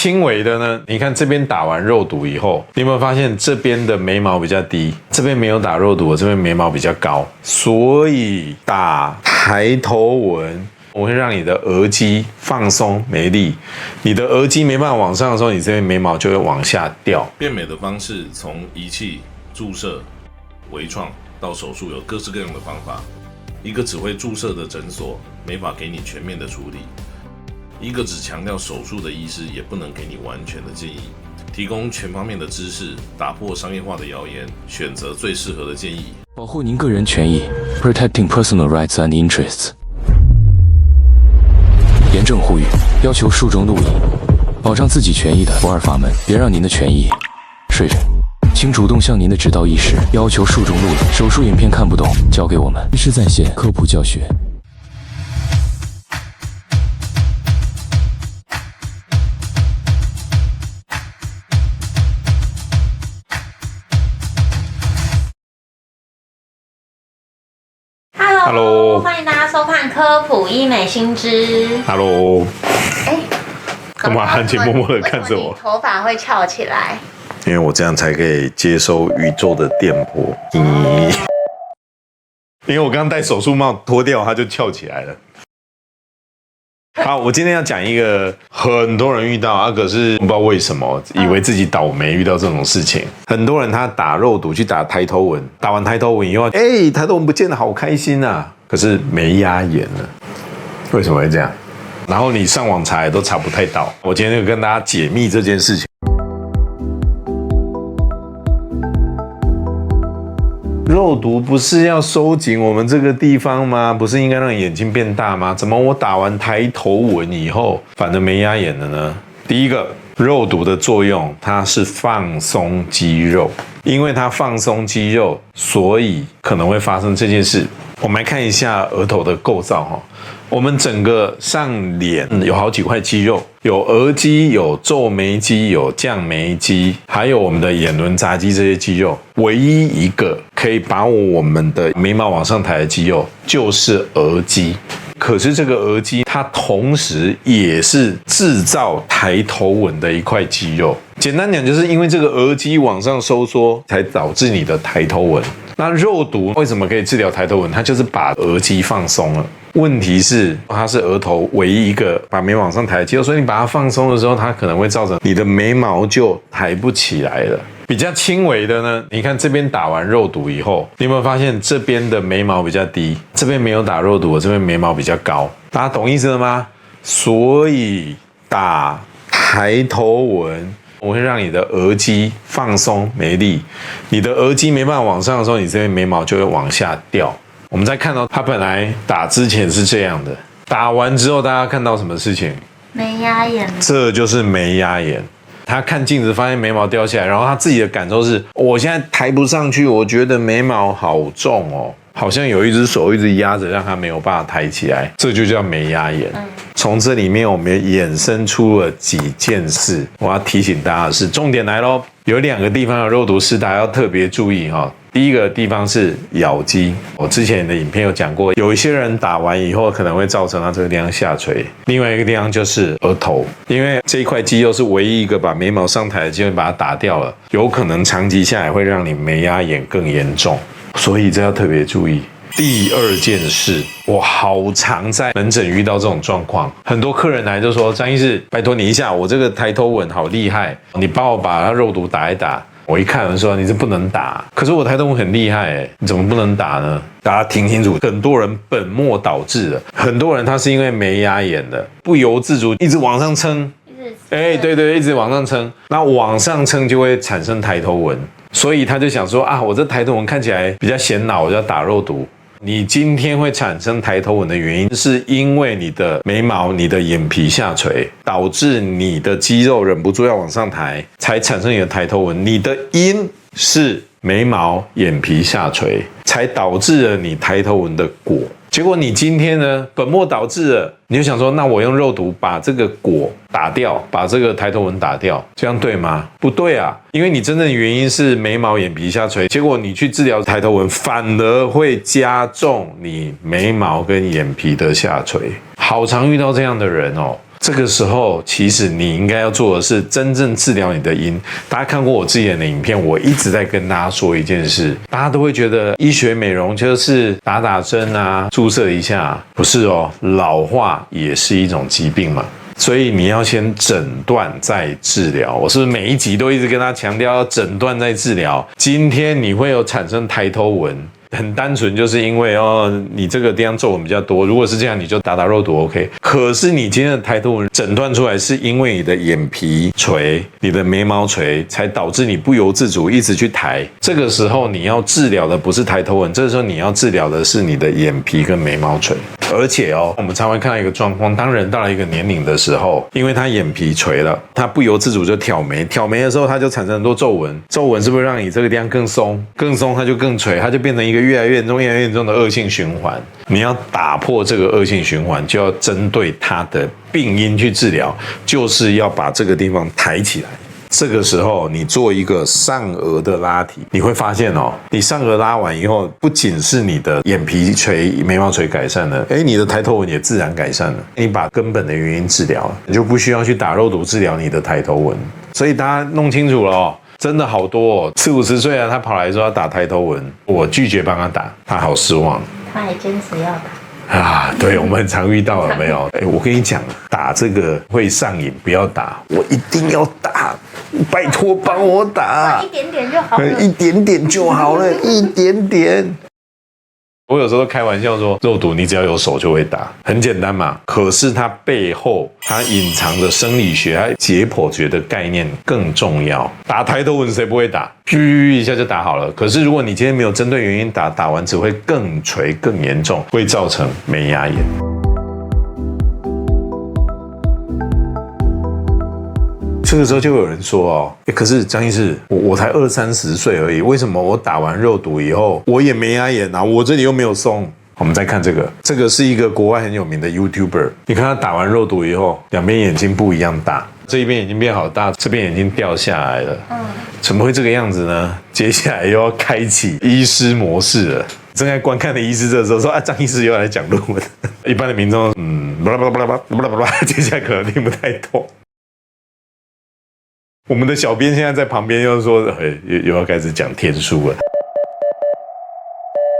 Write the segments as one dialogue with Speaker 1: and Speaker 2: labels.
Speaker 1: 轻微的呢，你看这边打完肉毒以后，你有没有发现这边的眉毛比较低，这边没有打肉毒，这边眉毛比较高，所以打抬头纹我会让你的额肌放松没力，你的额肌没办法往上的时候，你这边眉毛就会往下掉。
Speaker 2: 变美的方式从仪器、注射、微创到手术有各式各样的方法，一个只会注射的诊所没法给你全面的处理，一个只强调手术的医师也不能给你完全的建议，提供全方面的知识，打破商业化的谣言，选择最适合的建议，
Speaker 3: 保护您个人权益 ，Protecting personal rights and interests。严正呼吁，要求术中录影，保障自己权益的不二法门，别让您的权益睡着。请主动向您的指导医师要求术中录影，手术影片看不懂，交给我们。医师在线科普教学。
Speaker 1: Hello，
Speaker 4: 欢迎大家收看科普医美新知。
Speaker 1: Hello， 干嘛
Speaker 4: 很
Speaker 1: 含情脉脉的看着我？
Speaker 4: 头发会翘起来，
Speaker 1: 因为我这样才可以接收宇宙的电波。因为我刚刚戴手术帽脱掉，它就翘起来了。好，我今天要讲一个很多人遇到可是不知道为什么以为自己倒霉遇到这种事情。很多人他打肉毒去打抬头纹，打完抬头纹以后，抬头纹不见了，好开心啊！可是没压眼了，为什么会这样？然后你上网查也都查不太到。我今天就跟大家解密这件事情。肉毒不是要收紧我们这个地方吗？不是应该让眼睛变大吗？怎么我打完抬头纹以后反而没压眼了呢？第一个，肉毒的作用它是放松肌肉，因为它放松肌肉，所以可能会发生这件事。我们来看一下额头的构造哈。我们整个上脸有好几块肌肉，有额肌、有皱眉肌、有降眉肌，还有我们的眼轮匝肌这些肌肉。唯一一个可以把我们的眉毛往上抬的肌肉就是额肌。可是这个额肌它同时也是制造抬头纹的一块肌肉。简单讲，就是因为这个额肌往上收缩，才导致你的抬头纹。那肉毒为什么可以治疗抬头纹？它就是把额肌放松了。问题是它是额头唯一一个把眉毛往上抬的肌肉，所以你把它放松的时候，它可能会造成你的眉毛就抬不起来了。比较轻微的呢，你看这边打完肉毒以后，你有没有发现这边的眉毛比较低，这边没有打肉毒，这边眉毛比较高？大家懂意思了吗？所以打抬头纹我会让你的额肌放松没力，你的额肌没办法往上的时候，你这边眉毛就会往下掉。我们再看到它本来打之前是这样的，打完之后大家看到什么事情？
Speaker 4: 没压眼，
Speaker 1: 这就是没压眼。他看镜子发现眉毛掉下来，然后他自己的感受是，我现在抬不上去，我觉得眉毛好重哦，好像有一只手一直压着，让他没有办法抬起来，这就叫没压眼。从这里面我们衍生出了几件事，我要提醒大家的是，重点来咯，有2个地方有肉毒是大家要特别注意哈。第一个地方是咬肌，我之前的影片有讲过，有一些人打完以后可能会造成他这个地方下垂。另外一个地方就是额头，因为这一块肌肉是唯一一个把眉毛上抬的肌肉，把它打掉了，有可能长期下来会让你眉压眼更严重，所以这要特别注意。第2件事，我好常在门诊遇到这种状况，很多客人来就说，张医师，拜托你一下，我这个抬头纹好厉害，你帮我把它肉毒打一打。我一看，我说你这不能打，可是我抬头纹很厉害你怎么不能打呢？大家听清楚，很多人本末倒置了，很多人他是因为没压眼的，不由自主一直往上撑，对，一直往上撑，那往上撑就会产生抬头纹，所以他就想说我这抬头纹看起来比较显老，我就要打肉毒。你今天会产生抬头纹的原因，是因为你的眉毛、你的眼皮下垂，导致你的肌肉忍不住要往上抬，才产生你的抬头纹。你的因是眉毛、眼皮下垂，才导致了你抬头纹的果。结果你今天呢，本末倒置了，你就想说，那我用肉毒把这个果打掉，把这个抬头纹打掉，这样对吗？不对啊，因为你真正的原因是眉毛、眼皮下垂，结果你去治疗抬头纹，反而会加重你眉毛跟眼皮的下垂。好常遇到这样的人哦。这个时候，其实你应该要做的是真正治疗你的因。大家看过我之前的影片，我一直在跟大家说一件事，大家都会觉得医学美容就是打打针啊，注射一下，不是哦，老化也是一种疾病嘛。所以你要先诊断再治疗，我是不是每一集都一直跟他强调要诊断再治疗？今天你会有产生抬头纹，很单纯就是因为你这个地方皱纹比较多，如果是这样你就打肉毒 OK。可是你今天的抬头纹诊断出来是因为你的眼皮垂、你的眉毛垂，才导致你不由自主一直去抬。这个时候你要治疗的不是抬头纹，这个时候你要治疗的是你的眼皮跟眉毛垂。而且我们常会看到一个状况，当人到了一个年龄的时候，因为他眼皮垂了，他不由自主就挑眉，挑眉的时候他就产生很多皱纹，皱纹是不是让你这个地方更松，更松它就更垂，它就变成一个越来越严重、越来越严重的恶性循环。你要打破这个恶性循环，就要针对它的病因去治疗，就是要把这个地方抬起来。这个时候你做一个上颚的拉提，你会发现你上颚拉完以后，不仅是你的眼皮垂、眉毛垂改善了，你的抬头纹也自然改善了。你把根本的原因治疗了，你就不需要去打肉毒治疗你的抬头纹。所以大家弄清楚了真的好多40-50岁他跑来说要打抬头纹，我拒绝帮他打，他好失望。
Speaker 4: 他还坚持要打。
Speaker 1: 对，我们很常遇到了没有？我跟你讲，打这个会上瘾，不要打。我一定要打，拜托帮我打，
Speaker 4: 一点点就好了，
Speaker 1: 一点点就好了，一点点。我有时候开玩笑说，肉毒你只要有手就会打，很简单嘛。可是它背后它隐藏的生理学、它解剖学的概念更重要。打抬头纹谁不会打？一下就打好了。可是如果你今天没有针对原因打，打完只会更垂、更严重，会造成眉压眼。这个时候就有人说可是张医师，我才20-30岁而已，为什么我打完肉毒以后我也眉压眼啊？我这里又没有松。我们再看这个是一个国外很有名的 YouTuber， 你看他打完肉毒以后，两边眼睛不一样大，这一边眼睛变好大，这边眼睛掉下来了。怎么会这个样子呢？接下来又要开启医师模式了。正在观看的医师这时候说张医师又要来讲论文，一般的民众巴拉巴拉巴拉巴拉巴拉，接下来可能听不太懂。我们的小编现在在旁边又说又要开始讲天书了。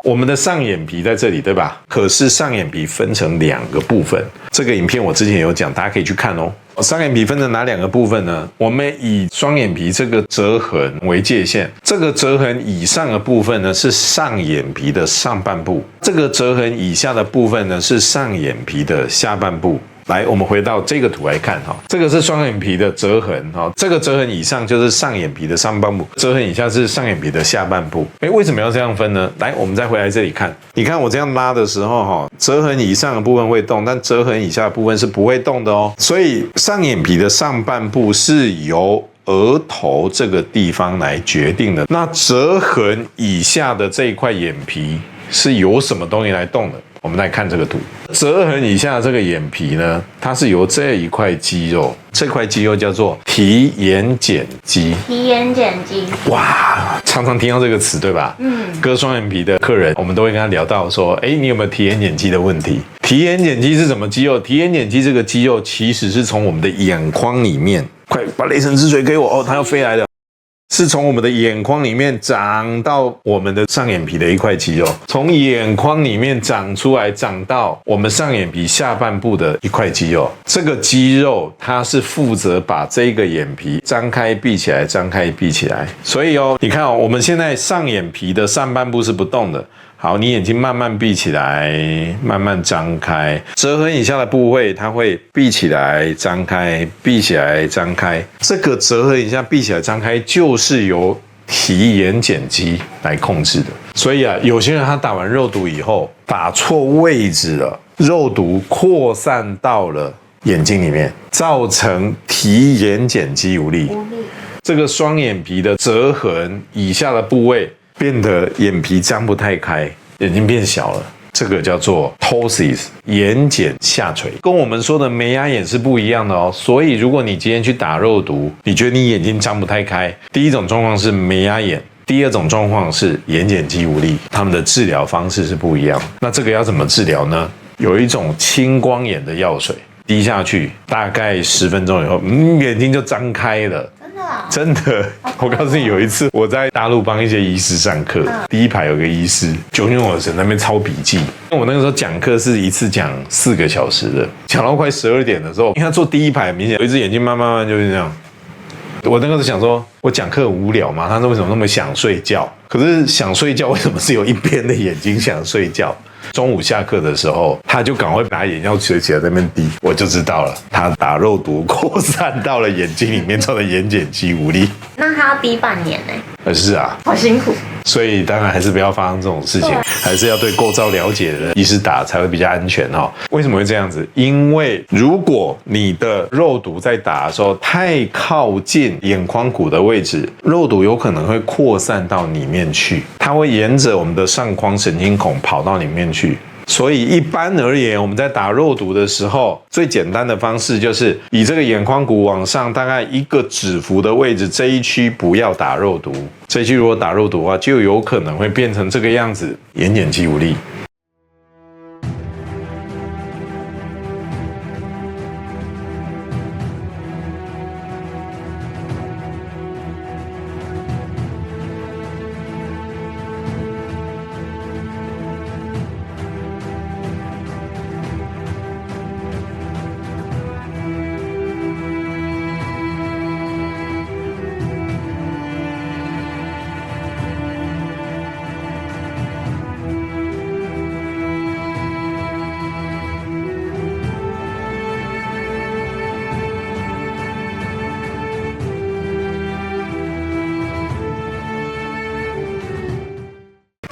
Speaker 1: 我们的上眼皮在这里，对吧？可是上眼皮分成2个部分，这个影片我之前有讲，大家可以去看上眼皮分成哪2个部分呢？我们以双眼皮这个折痕为界限，这个折痕以上的部分呢是上眼皮的上半部，这个折痕以下的部分呢是上眼皮的下半部。来，我们回到这个图来看这个是双眼皮的折痕这个折痕以上就是上眼皮的上半部，折痕以下是上眼皮的下半部。为什么要这样分呢？来，我们再回来这里看，你看我这样拉的时候折痕以上的部分会动，但折痕以下的部分是不会动的所以上眼皮的上半部是由额头这个地方来决定的，那折痕以下的这一块眼皮是由什么东西来动的？我们来看这个图，折痕以下这个眼皮呢，它是由这一块肌肉，这块肌肉叫做提眼睑肌。
Speaker 4: 提眼睑肌，
Speaker 1: 哇，常常听到这个词，对吧？割双眼皮的客人，我们都会跟他聊到说，你有没有提眼睑肌的问题？提眼睑肌是什么肌肉？提眼睑肌这个肌肉其实是从我们的眼眶里面，快把雷神之锤给我它要飞来了。是从我们的眼眶里面长到我们的上眼皮的一块肌肉，从眼眶里面长出来，长到我们上眼皮下半部的一块肌肉。这个肌肉它是负责把这个眼皮张开闭起来，张开闭起来。所以你看我们现在上眼皮的上半部是不动的。好，你眼睛慢慢闭起来，慢慢张开，折痕以下的部位它会闭起来、张开、闭起来、张开。这个折痕以下闭起来、张开就是由提眼睑肌来控制的。所以有些人他打完肉毒以后打错位置了，肉毒扩散到了眼睛里面，造成提眼睑肌无力。这个双眼皮的折痕以下的部位变得眼皮张不太开，眼睛变小了，这个叫做 ptosis， 眼睑下垂，跟我们说的眉压眼是不一样的所以如果你今天去打肉毒，你觉得你眼睛张不太开，第一种状况是眉压眼，第二种状况是眼睑肌无力，他们的治疗方式是不一样。那这个要怎么治疗呢？有一种青光眼的药水，滴下去，大概10分钟以后，眼睛就张开了。
Speaker 4: 真的啊？
Speaker 1: 真的，我告诉你，有一次我在大陆帮一些医师上课，第一排有个医师炯炯有神，那边抄笔记。因为我那个时候讲课是一次讲4个小时的，讲到快12点的时候，因为他坐第一排，明显有一只眼睛慢慢就是这样。我那个时候想说，我讲课无聊嘛，他说为什么那么想睡觉？可是想睡觉为什么是有一边的眼睛想睡觉？中午下课的时候，他就赶快拿眼药水起来在那边滴，我就知道了，他打肉毒扩散到了眼睛里面，造成眼睑肌无力。
Speaker 4: 那他要滴半年呢？
Speaker 1: 是啊，
Speaker 4: 好辛苦。
Speaker 1: 所以当然还是不要发生这种事情，还是要对构造了解的医师打才会比较安全哈。为什么会这样子？因为如果你的肉毒在打的时候太靠近眼眶骨的位置，肉毒有可能会扩散到里面去，它会沿着我们的上眶神经孔跑到里面去。所以一般而言，我们在打肉毒的时候，最简单的方式就是以这个眼眶骨往上大概1个指幅的位置，这一区不要打肉毒。这一区如果打肉毒的话，就有可能会变成这个样子，眼睑肌无力。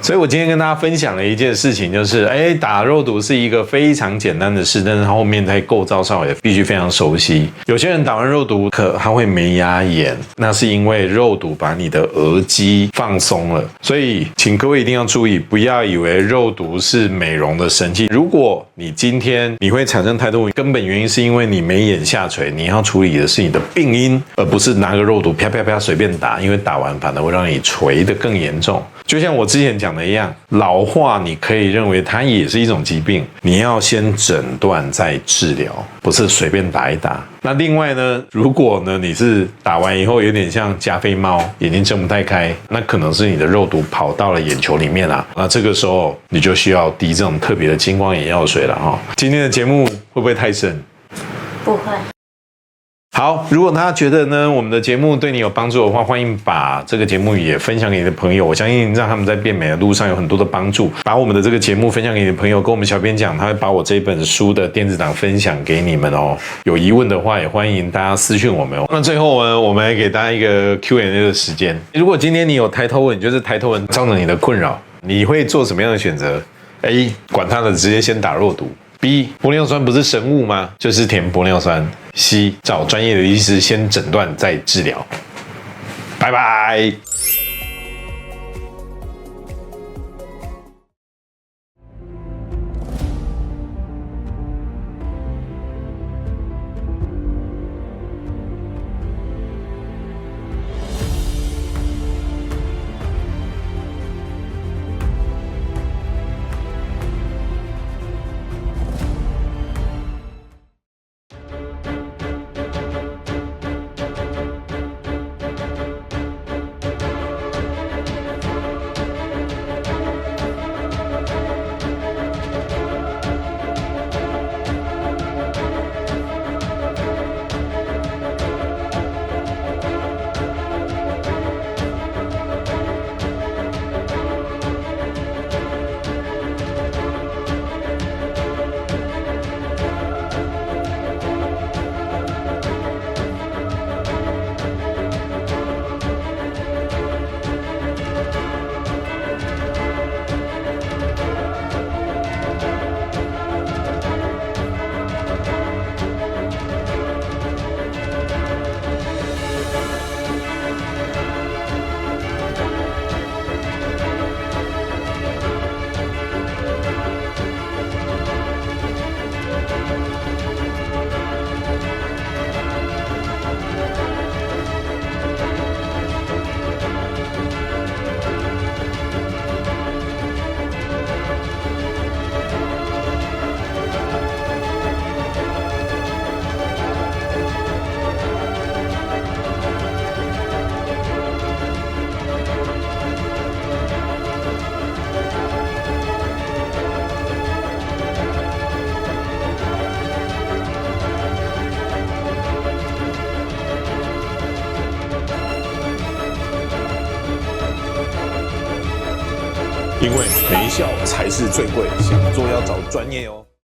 Speaker 1: 所以我今天跟大家分享了一件事情，就是打肉毒是一个非常简单的事，但是它后面在构造上也必须非常熟悉。有些人打完肉毒他会没压眼，那是因为肉毒把你的额肌放松了。所以请各位一定要注意，不要以为肉毒是美容的神器。如果你今天你会产生太多根本原因是因为你眉眼下垂，你要处理的是你的病因，而不是拿个肉毒啪啪啪随便打，因为打完反而会让你垂得更严重。就像我之前讲的一样，老化你可以认为它也是一种疾病，你要先诊断再治疗，不是随便打一打。那另外呢，如果呢你是打完以后有点像加菲猫，眼睛睁不太开，那可能是你的肉毒跑到了眼球里面啊，那这个时候你就需要滴这种特别的金光眼药水了哈。今天的节目会不会太深？
Speaker 4: 不会。
Speaker 1: 好，如果大家觉得呢我们的节目对你有帮助的话，欢迎把这个节目也分享给你的朋友，我相信让他们在变美的路上有很多的帮助。把我们的这个节目分享给你的朋友，跟我们小编讲，他会把我这本书的电子档分享给你们哦。有疑问的话也欢迎大家私讯我们哦。那最后呢，我们来给大家一个 Q&A 的时间。如果今天你有抬头纹，就是抬头纹造成你的困扰，你会做什么样的选择？ A 管他的，直接先打肉毒。B 玻尿酸不是神物吗？就是填玻尿酸。C 找专业的医师先诊断再治疗。拜拜。因为没效才是最贵，想做要找专业哦。